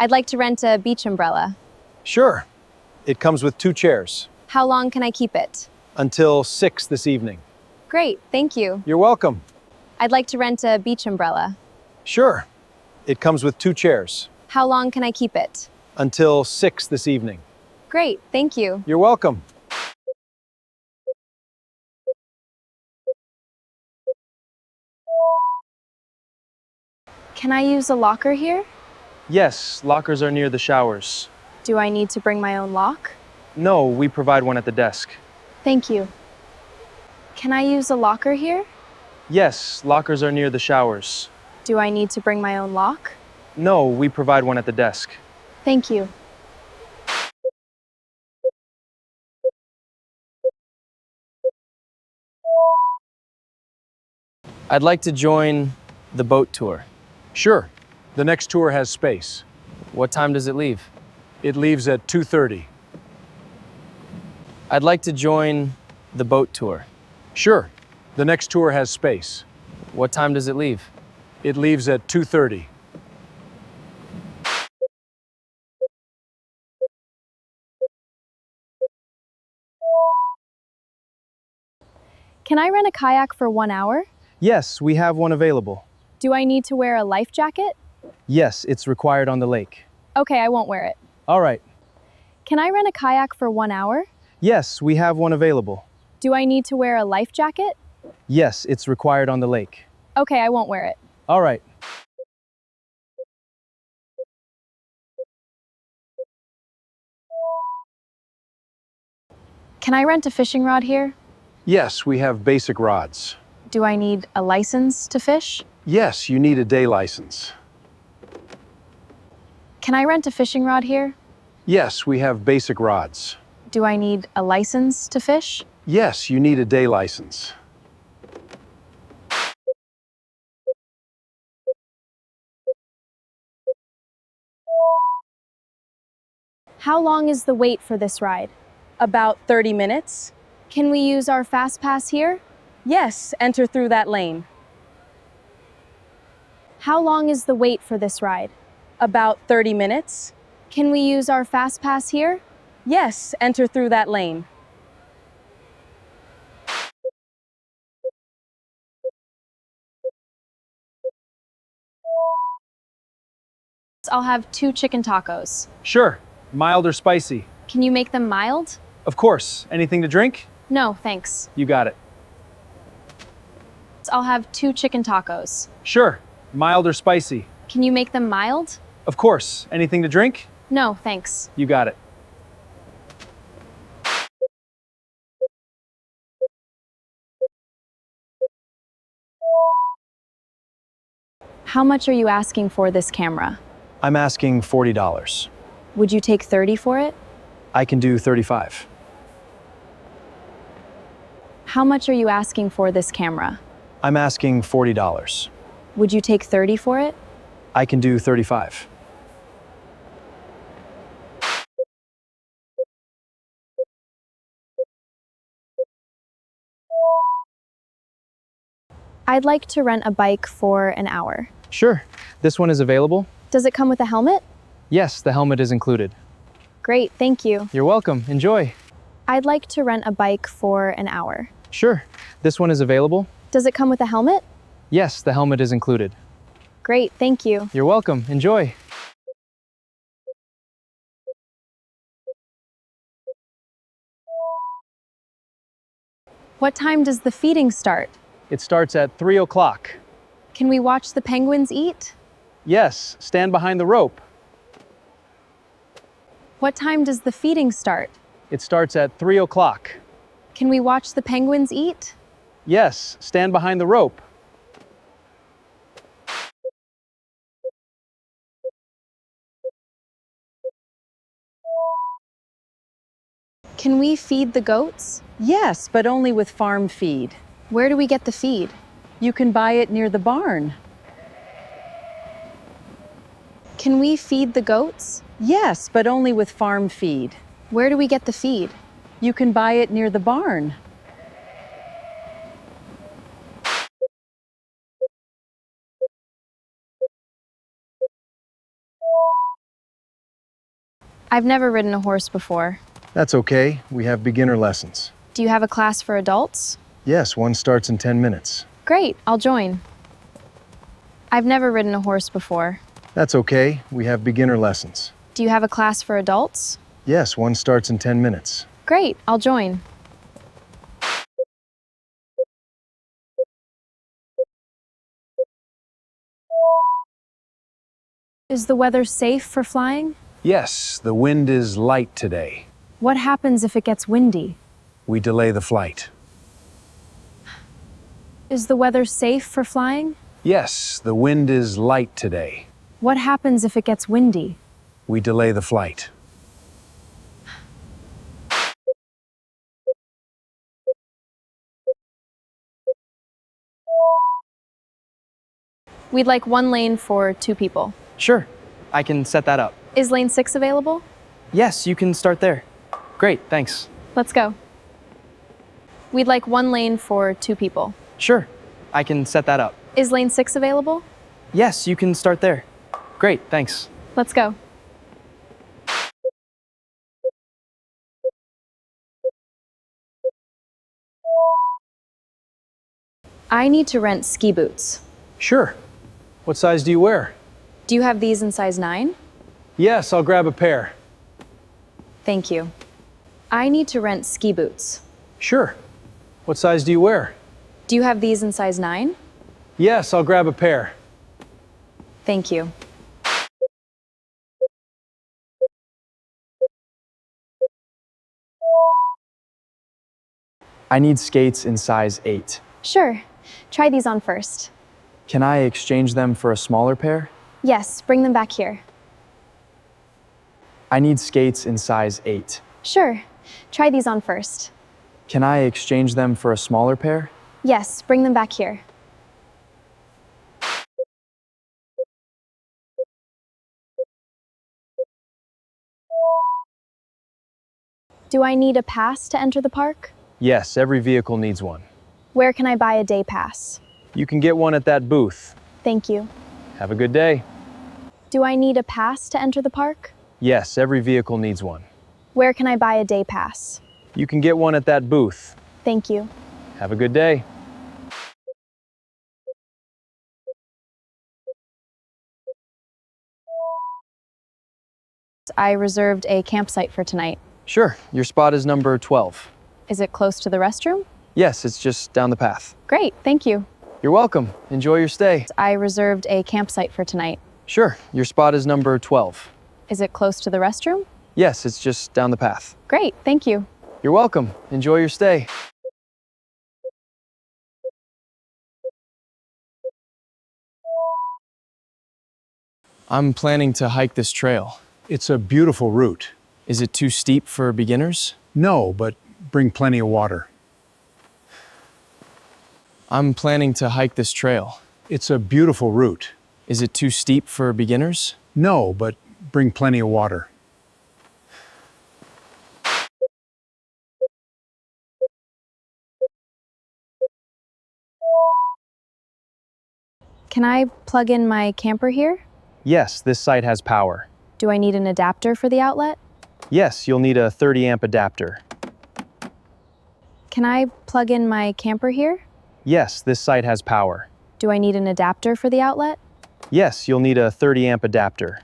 I'd like to rent a beach umbrella. Sure. It comes with 2 chairs. How long can I keep it? Until 6 this evening. Great, thank you. You're welcome. I'd like to rent a beach umbrella. Sure. It comes with 2 chairs. How long can I keep it? Until 6 this evening. Great, thank you. You're welcome. Can I use a locker here? Yes, lockers are near the showers. Do I need to bring my own lock? No, we provide one at the desk. Thank you. Can I use a locker here? Yes, lockers are near the showers. Do I need to bring my own lock? No, we provide one at the desk. Thank you. I'd like to join the boat tour. Sure. The next tour has space. What time does it leave? It leaves at 2:30. I'd like to join the boat tour. Sure. The next tour has space. What time does it leave? It leaves at 2:30. Can I rent a kayak for 1 hour? Yes, we have one available. Do I need to wear a life jacket? Yes, it's required on the lake. Okay, I won't wear it. All right. Can I rent a kayak for 1 hour? Yes, we have one available. Do I need to wear a life jacket? Yes, it's required on the lake. Okay, I won't wear it. All right. Can I rent a fishing rod here? Yes, we have basic rods. Do I need a license to fish? Yes, you need a day license. Can I rent a fishing rod here? Yes, we have basic rods. Do I need a license to fish? Yes, you need a day license. How long is the wait for this ride? About 30 minutes. Can we use our fast pass here? Yes, enter through that lane. How long is the wait for this ride? About 30 minutes. Can we use our fast pass here? Yes, enter through that lane. I'll have 2 chicken tacos. Sure. Mild or spicy? Can you make them mild? Of course. Anything to drink? No, thanks. You got it. I'll have 2 chicken tacos. Sure. Mild or spicy? Can you make them mild? Of course. Anything to drink? No, thanks. You got it. How much are you asking for this camera? I'm asking $40. Would you take 30 for it? I can do 35. How much are you asking for this camera? I'm asking $40. Would you take 30 for it? I can do 35. I'd like to rent a bike for an hour. Sure. This one is available. Does it come with a helmet? Yes, the helmet is included. Great, thank you. You're welcome. Enjoy. I'd like to rent a bike for an hour. Sure. This one is available. Does it come with a helmet? Yes, the helmet is included. Great, thank you. You're welcome. Enjoy. What time does the feeding start? It starts at 3 o'clock. Can we watch the penguins eat? Yes, stand behind the rope. What time does the feeding start? It starts at 3 o'clock. Can we watch the penguins eat? Yes, stand behind the rope. Can we feed the goats? Yes, but only with farm feed. Where do we get the feed? You can buy it near the barn. Can we feed the goats? Yes, but only with farm feed. Where do we get the feed? You can buy it near the barn. I've never ridden a horse before. That's okay. We have beginner lessons. Do you have a class for adults? Yes, one starts in 10 minutes. Great, I'll join. I've never ridden a horse before. That's okay. We have beginner lessons. Do you have a class for adults? Yes, one starts in 10 minutes. Great, I'll join. Is the weather safe for flying? Yes, the wind is light today. What happens if it gets windy? We delay the flight. Is the weather safe for flying? Yes, the wind is light today. What happens if it gets windy? We delay the flight. We'd like one lane for 2 people. Sure, I can set that up. Is lane 6 available? Yes, you can start there. Great, thanks. Let's go. We'd like one lane for 2 people. Sure, I can set that up. Is lane 6 available? Yes, you can start there. Great, thanks. Let's go. I need to rent ski boots. Sure. What size do you wear? Do you have these in size 9? Yes, I'll grab a pair. Thank you. I need to rent ski boots. Sure. What size do you wear? Do you have these in size 9? Yes, I'll grab a pair. Thank you. I need skates in size 8. Sure. Try these on first. Can I exchange them for a smaller pair? Yes, bring them back here. I need skates in size 8. Sure. Try these on first. Can I exchange them for a smaller pair? Yes, bring them back here. Do I need a pass to enter the park? Yes, every vehicle needs one. Where can I buy a day pass? You can get one at that booth. Thank you. Have a good day. Do I need a pass to enter the park? Yes, every vehicle needs one. Where can I buy a day pass? You can get one at that booth. Thank you. Have a good day. I reserved a campsite for tonight. Sure, your spot is number 12. Is it close to the restroom? Yes, it's just down the path. Great, thank you. You're welcome. Enjoy your stay. I reserved a campsite for tonight. Sure, your spot is number 12. Is it close to the restroom? Yes, it's just down the path. Great, thank you. You're welcome. Enjoy your stay. I'm planning to hike this trail. It's a beautiful route. Is it too steep for beginners? No, but bring plenty of water. I'm planning to hike this trail. It's a beautiful route. Is it too steep for beginners? No, but bring plenty of water. Can I plug in my camper here? Yes, this site has power. Do I need an adapter for the outlet? Yes, you'll need a 30 amp adapter. Can I plug in my camper here? Yes, this site has power. Do I need an adapter for the outlet? Yes, you'll need a 30 amp adapter.